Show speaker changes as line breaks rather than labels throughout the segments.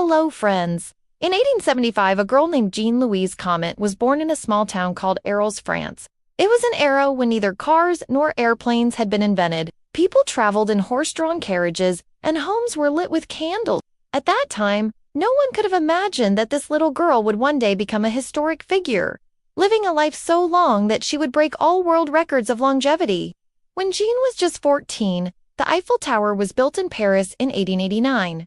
Hello, friends. In 1875, a girl named Jeanne Louise Calment was born in a small town called Arles, France. It was an era when neither cars nor airplanes had been invented. People traveled in horse-drawn carriages, and homes were lit with candles. At that time, no one could have imagined that this little girl would one day become a historic figure, living a life so long that she would break all world records of longevity. When Jeanne was just 14, the Eiffel Tower was built in Paris in 1889.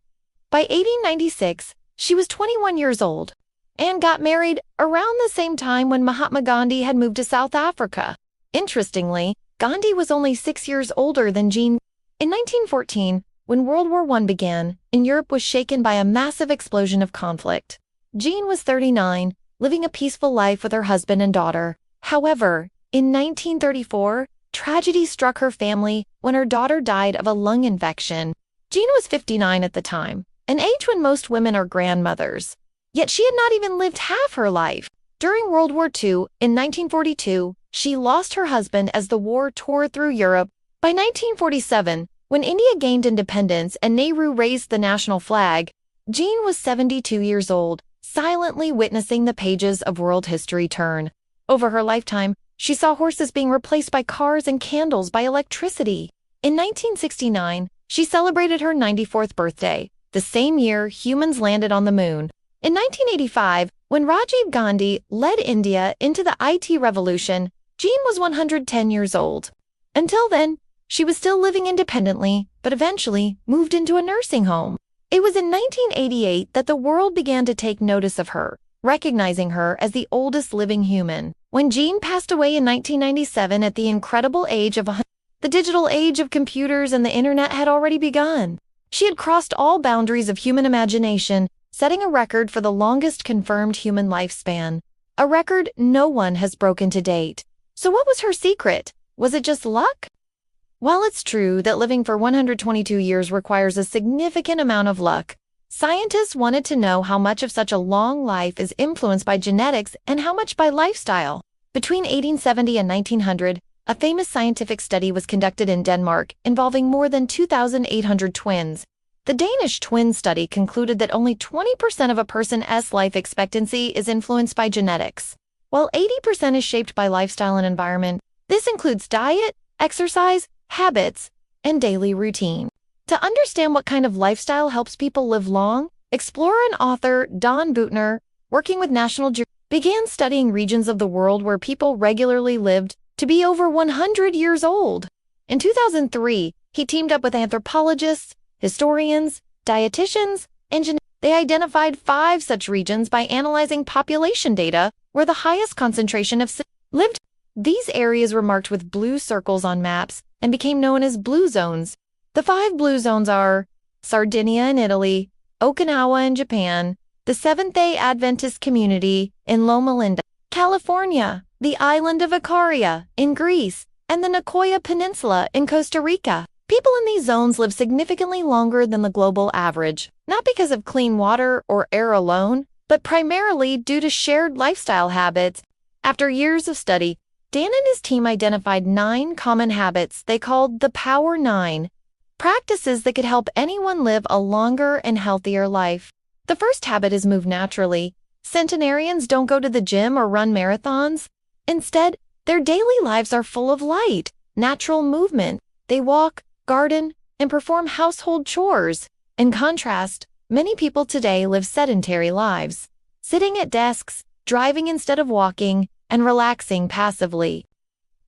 By 1896, she was 21 years old and got married around the same time when Mahatma Gandhi had moved to South Africa. Interestingly, Gandhi was only 6 years older than Jeanne. In 1914, when World War I began, and Europe was shaken by a massive explosion of conflict, Jeanne was 39, living a peaceful life with her husband and daughter. However, in 1934, tragedy struck her family when her daughter died of a lung infection. Jeanne was 59 at the time, an age when most women are grandmothers. Yet she had not even lived half her life. During World War II, in 1942, she lost her husband as the war tore through Europe. By 1947, when India gained independence and Nehru raised the national flag, Jeanne was 72 years old, silently witnessing the pages of world history turn. Over her lifetime, she saw horses being replaced by cars and candles by electricity. In 1969, she celebrated her 94th birthday, the same year humans landed on the moon. In 1985, when Rajiv Gandhi led India into the IT revolution, Jeanne was 110 years old. Until then, she was still living independently, but eventually moved into a nursing home. It was in 1988 that the world began to take notice of her, recognizing her as the oldest living human. When Jeanne passed away in 1997 at the incredible age of 100, the digital age of computers and the internet had already begun. She had crossed all boundaries of human imagination, setting a record for the longest confirmed human lifespan, a record no one has broken to date. So what was her secret? Was it just luck? While it's true that living for 122 years requires a significant amount of luck, scientists wanted to know how much of such a long life is influenced by genetics and how much by lifestyle. Between 1870 and 1900, a famous scientific study was conducted in Denmark involving more than 2,800 twins. The Danish twin study concluded that only 20% of a person's life expectancy is influenced by genetics, while 80% is shaped by lifestyle and environment. This includes diet, exercise, habits, and daily routine. To understand what kind of lifestyle helps people live long, explorer and author Buettner, working with National Geographic, began studying regions of the world where people regularly lived to be over 100 years old. In 2003, he teamed up with anthropologists, historians, dietitians, and geneticists. They identified 5 such regions by analyzing population data where the highest concentration of citizens lived. These areas were marked with blue circles on maps and became known as blue zones. The 5 blue zones are Sardinia in Italy, Okinawa in Japan, the Seventh-day Adventist community in Loma Linda, California, the island of Icaria in Greece, and the Nicoya Peninsula in Costa Rica. People in these zones live significantly longer than the global average, not because of clean water or air alone, but primarily due to shared lifestyle habits. After years of study, Dan and his team identified 9 common habits they called the Power 9, practices that could help anyone live a longer and healthier life. The first habit is move naturally. Centenarians don't go to the gym or run marathons. Instead, their daily lives are full of light, natural movement. They walk, garden, and perform household chores. In contrast, many people today live sedentary lives, sitting at desks, driving instead of walking, and relaxing passively.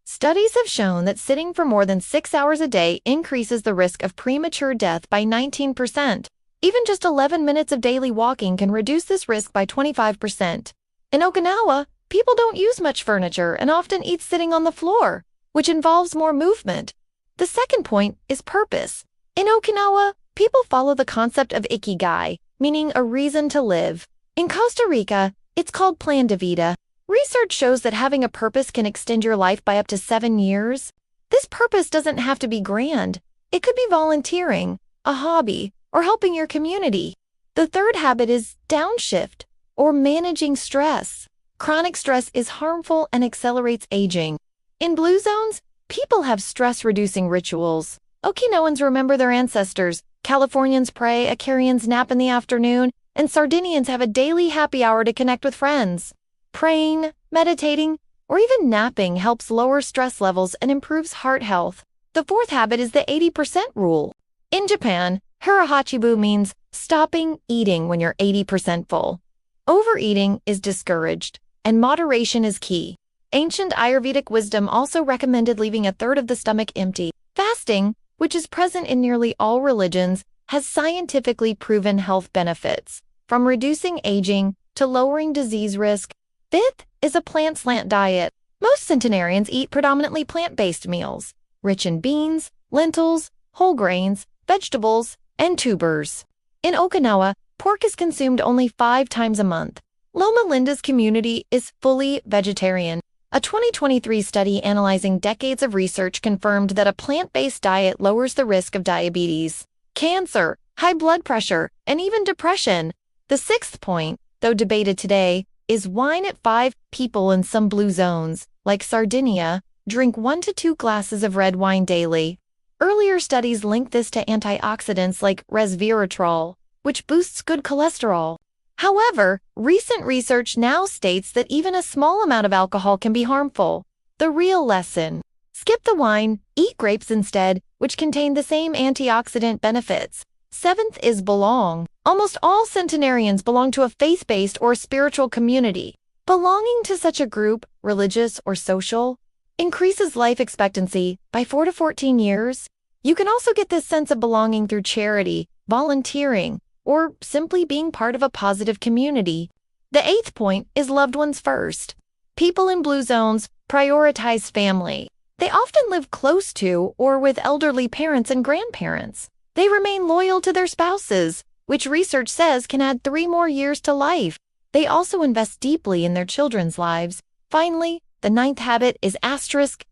Studies have shown that sitting for more than 6 hours a day increases the risk of premature death by 19%. Even just 11 minutes of daily walking can reduce this risk by 25%. In Okinawa, people don't use much furniture and often eat sitting on the floor, which involves more movement. The second point is purpose. In Okinawa, people follow the concept of ikigai, meaning a reason to live. In Costa Rica, it's called plan de vida. Research shows that having a purpose can extend your life by up to 7 years. This purpose doesn't have to be grand. It could be volunteering, a hobby, or helping your community. The third habit is downshift, or managing stress. Chronic stress is harmful and accelerates aging. In blue zones, people have stress-reducing rituals. Okinawans remember their ancestors, Californians pray, Icarians nap in the afternoon, and Sardinians have a daily happy hour to connect with friends. Praying, meditating, or even napping helps lower stress levels and improves heart health. The fourth habit is the 80% rule. In Japan, harahachibu means stopping eating when you're 80% full. Overeating is discouraged, and moderation is key. Ancient Ayurvedic wisdom also recommended leaving a third of the stomach empty. Fasting, which is present in nearly all religions, has scientifically proven health benefits, from reducing aging to lowering disease risk. Fifth is a plant slant diet. Most centenarians eat predominantly plant-based meals, rich in beans, lentils, whole grains, vegetables, and tubers. In Okinawa, pork is consumed only 5 times a month. Loma Linda's community is fully vegetarian. A 2023 study analyzing decades of research confirmed that a plant-based diet lowers the risk of diabetes, cancer, high blood pressure, and even depression. The sixth point, though debated today, is wine at 5. People in some blue zones, like Sardinia, drink 1 to 2 glasses of red wine daily. Earlier studies linked this to antioxidants like resveratrol, which boosts good cholesterol. However, recent research now states that even a small amount of alcohol can be harmful. The real lesson: skip the wine, eat grapes instead, which contain the same antioxidant benefits. Seventh is belong. Almost all centenarians belong to a faith-based or spiritual community. Belonging to such a group, religious or social, increases life expectancy by 4 to 14 years. You can also get this sense of belonging through charity, volunteering, or simply being part of a positive community. The eighth point is loved ones first. People in blue zones prioritize family. They often live close to or with elderly parents and grandparents. They remain loyal to their spouses, which research says can add 3 more years to life. They also invest deeply in their children's lives. Finally, the ninth habit is asterisk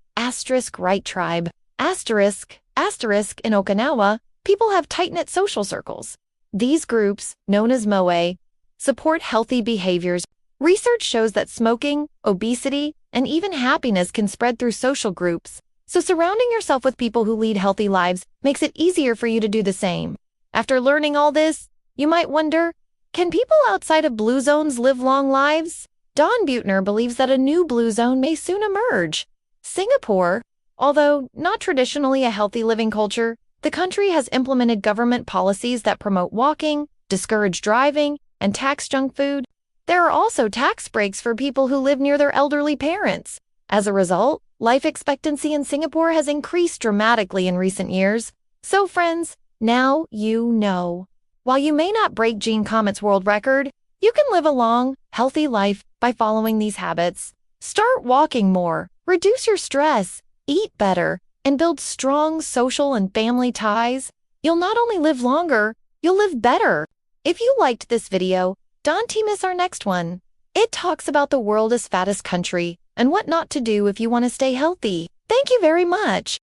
right tribe. Asterisk in Okinawa, people have tight-knit social circles. These groups, known as moe, support healthy behaviors. Research shows that smoking, obesity, and even happiness can spread through social groups. So surrounding yourself with people who lead healthy lives makes it easier for you to do the same. After learning all this, you might wonder, can people outside of blue zones live long lives? Don Buettner believes that a new blue zone may soon emerge. Singapore, although not traditionally a healthy living culture, the country has implemented government policies that promote walking, discourage driving, and tax junk food. There are also tax breaks for people who live near their elderly parents. As a result, life expectancy in Singapore has increased dramatically in recent years. So friends, now you know. While you may not break Jeanne Calment's world record, you can live a long, healthy life by following these habits. Start walking more, reduce your stress, eat better, and build strong social and family ties. You'll not only live longer, you'll live better. If you liked this video, don't miss our next one. It talks about the world's fattest country and what not to do if you want to stay healthy. Thank you very much.